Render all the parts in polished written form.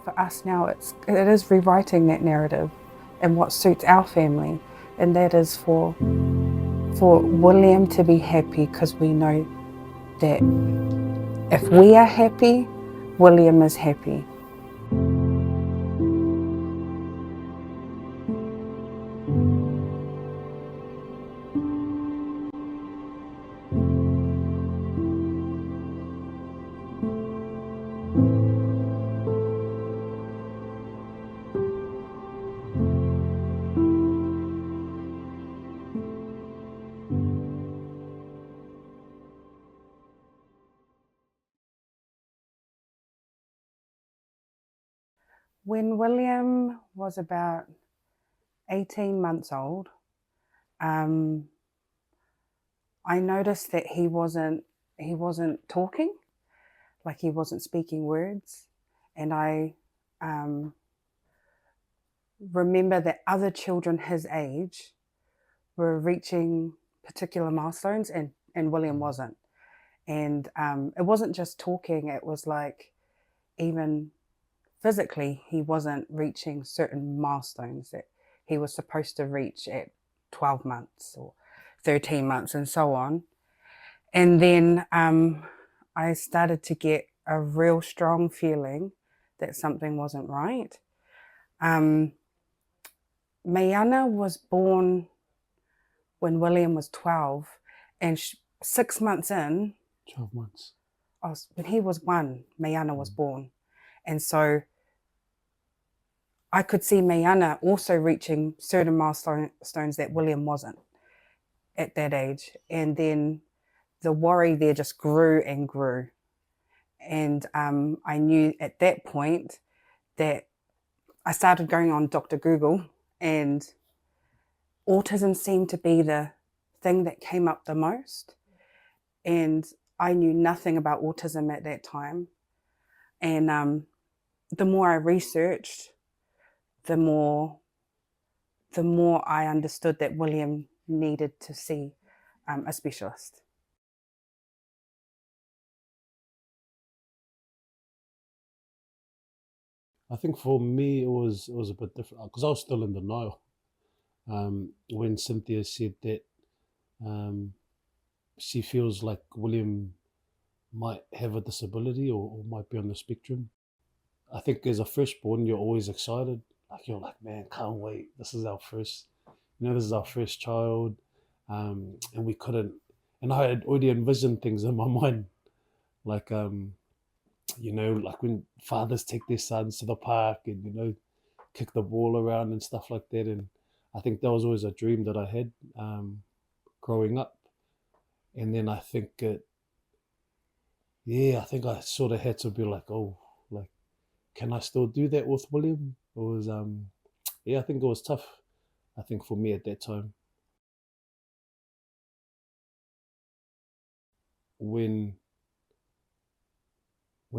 For us now, it is rewriting that narrative and what suits our family, and that is for William to be happy, because we know that if we are happy, William is happy. When William was about 18 months old, I noticed that he wasn't talking, like he wasn't speaking words, and I remember that other children his age were reaching particular milestones, and William wasn't. And it wasn't just talking, it was like even physically he wasn't reaching certain milestones that he was supposed to reach at 12 months or 13 months and so on. And then I started to get a real strong feeling that something wasn't right. Mayana was born when William was 12, and 6 months in, 12 months. When he was 1, Mayana was born. And so I could see Mayana also reaching certain milestones that William wasn't at that age. And then the worry there just grew and grew. And I knew at that point that I started going on Dr. Google, and autism seemed to be the thing that came up the most. And I knew nothing about autism at that time. And the more I researched, the more I understood that William needed to see a specialist. I think for me it was a bit different because I was still in denial when Cynthia said that she feels like William might have a disability or might be on the spectrum. I think as a firstborn, you're always excited. Like you're like, man, can't wait. This is our first, this is our first child. And we couldn't, and I had already envisioned things in my mind. Like, like when fathers take their sons to the park and, kick the ball around and stuff like that. And I think that was always a dream that I had growing up. And then I think I think I sort of had to be like, oh, like, can I still do that with William? It was, I think it was tough, I think, for me at that time. When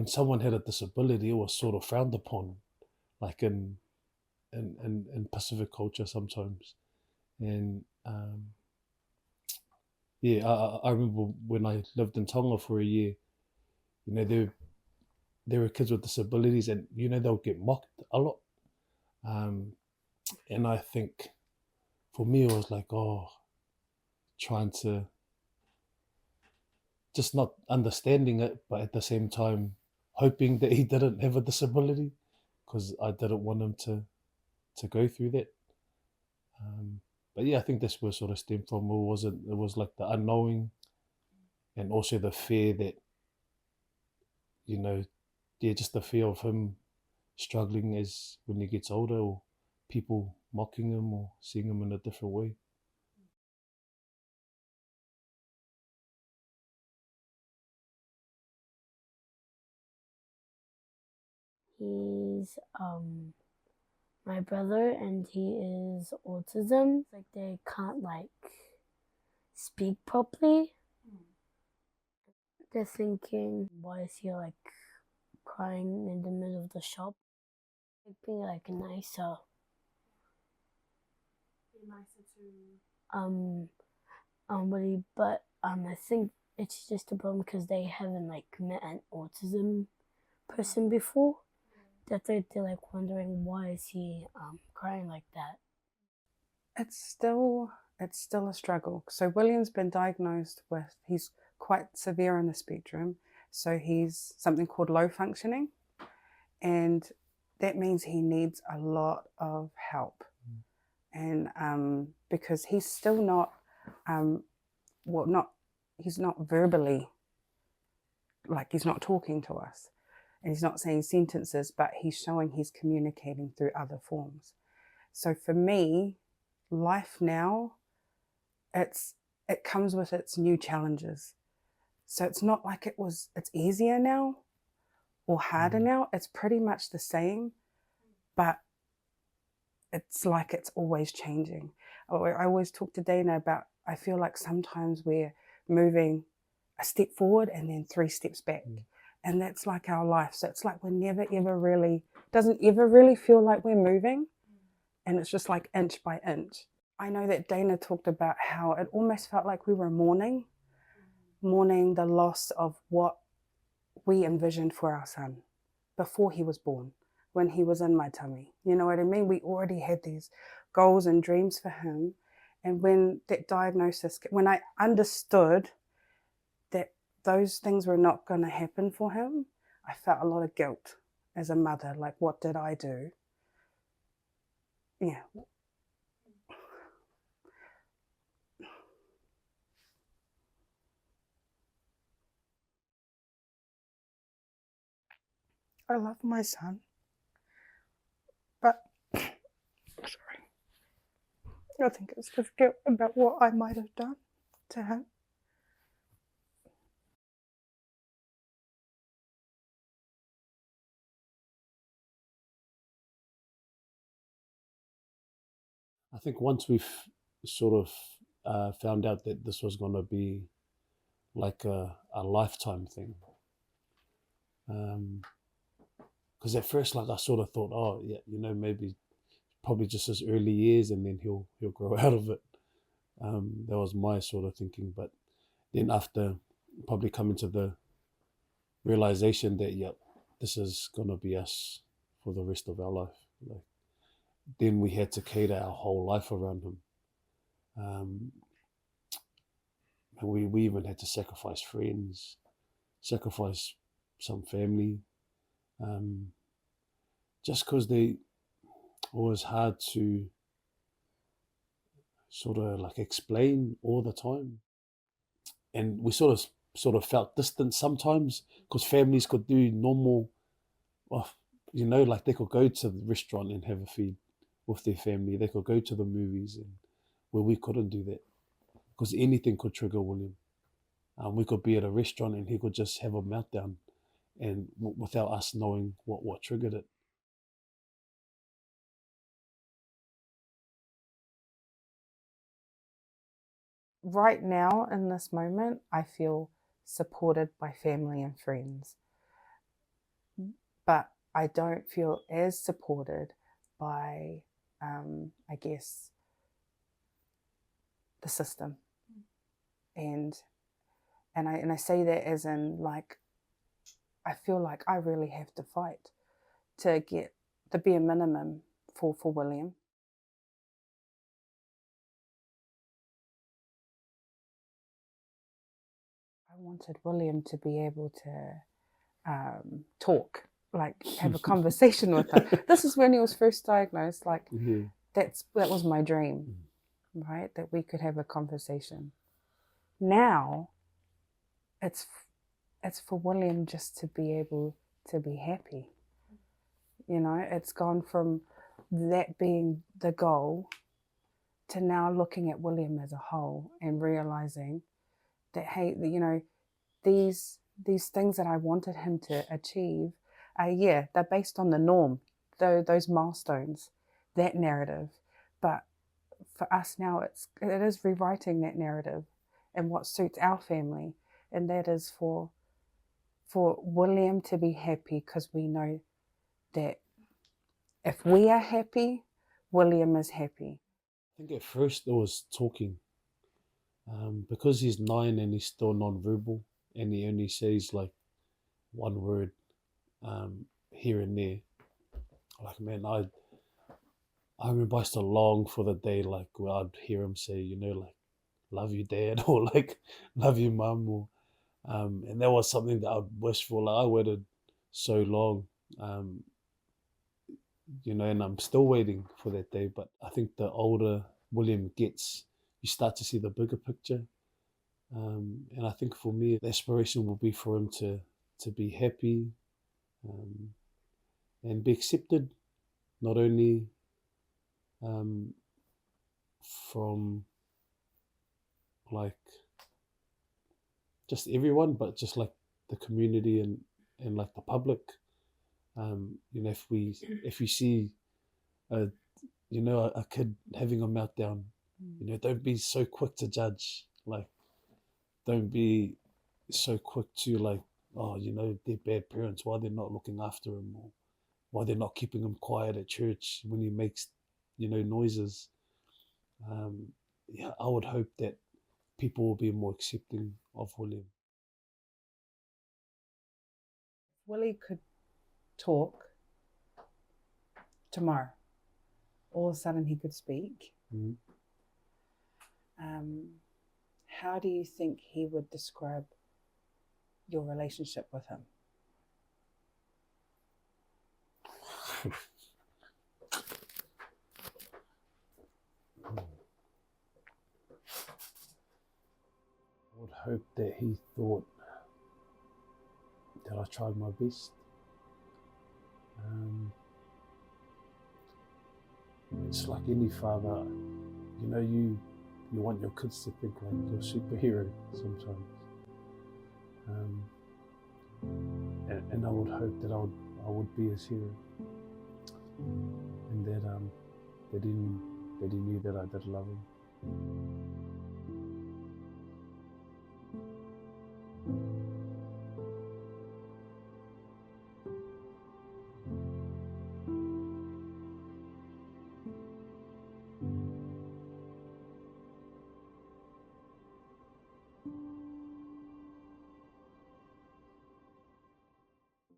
someone had a disability, it was sort of frowned upon, like in Pacific culture sometimes. And I remember when I lived in Tonga for a year, there were kids with disabilities, and they'll get mocked a lot. And I think for me it was like, trying to just not understanding it, but at the same time hoping that he didn't have a disability, because I didn't want him to go through that. But I think that's where it sort of stemmed from. It was like the unknowing, and also the fear that, just the fear of him struggling as when he gets older, or people mocking him or seeing him in a different way. He's my brother, and he is autism. Like they can't speak properly. They're thinking, why is he crying in the middle of the shop? Being nicer. Be nicer to but I think it's just a problem because they haven't met an autism person before. That's why they're like wondering why is he crying like that. It's still a struggle. So William's been diagnosed with, he's quite severe on the spectrum. So he's something called low functioning, and that means he needs a lot of help. And because he's still not, he's not verbally, like he's not talking to us and he's not saying sentences, but he's showing he's communicating through other forms. So for me, life now, it comes with its new challenges. So it's not like it's easier now or harder now. It's pretty much the same, but it's like it's always changing. I always talk to Dana about, I feel like sometimes we're moving a step forward and then 3 steps back. And that's like our life. So it's like we're never ever really, doesn't ever really feel like we're moving. And it's just like inch by inch. I know that Dana talked about how it almost felt like we were mourning the loss of what we envisioned for our son before he was born, when he was in my tummy. You know what I mean? We already had these goals and dreams for him. And when that diagnosis, when I understood that those things were not going to happen for him, I felt a lot of guilt as a mother. Like, what did I do? Yeah. I love my son, but sorry, I think it's just guilt about what I might have done to him. I think once we've sort of found out that this was going to be like a lifetime thing, because at first, like, I sort of thought, oh yeah, you know, maybe probably just his early years and then he'll grow out of it. That was my sort of thinking. But then after probably coming to the realization that, yeah, this is going to be us for the rest of our life. Like, then we had to cater our whole life around him. And we even had to sacrifice friends, sacrifice some family, just because it was hard to sort of like explain all the time. And we sort of felt distant sometimes because families could do normal, well, you know, like they could go to the restaurant and have a feed with their family. They could go to the movies, and where we couldn't do that because anything could trigger William. We could be at a restaurant and he could just have a meltdown, and without us knowing what triggered it. Right now, in this moment, I feel supported by family and friends, but I don't feel as supported by, I guess, the system. And I say that as in, like, I feel like I really have to fight to get the bare minimum for William. I wanted William to be able to talk, like have a conversation with him. This is when he was first diagnosed. Like, that was my dream, right? That we could have a conversation. Now, it's for William just to be able to be happy. You know, it's gone from that being the goal to now looking at William as a whole and realizing that, hey, you know, these things that I wanted him to achieve, they're based on the norm, those milestones, that narrative. But for us now, it is rewriting that narrative and what suits our family, and that is for William to be happy, because we know that if we are happy, William is happy. I think at first it was talking, because he's 9 and he's still non-verbal, and he only says like one word here and there. Like, man, I remember I used to long for the day, like, where I'd hear him say, you know, like, love you, dad, or like, love you, mum, or and that was something that I'd wish for. Like, I waited so long, um, you know, and I'm still waiting for that day. But I think the older William gets, you start to see the bigger picture. And I think for me, the aspiration will be for him to be happy, um, and be accepted, not only um, from like just everyone, but just like the community and like the public. You know, if you see a a kid having a meltdown, you know, don't be so quick to judge. Like, don't be so quick to like, oh, you know, they're bad parents. Why they're not looking after him, or why they're not keeping him quiet at church when he makes, you know, noises. Um, yeah, I would hope that people will be more accepting of William. Willie could talk tomorrow. All of a sudden he could speak. Mm. How do you think he would describe your relationship with him? I would hope that he thought that I tried my best. It's like any father, you know, you want your kids to think like you're a superhero sometimes. And I would hope that I would be his hero, and that he knew that I did love him.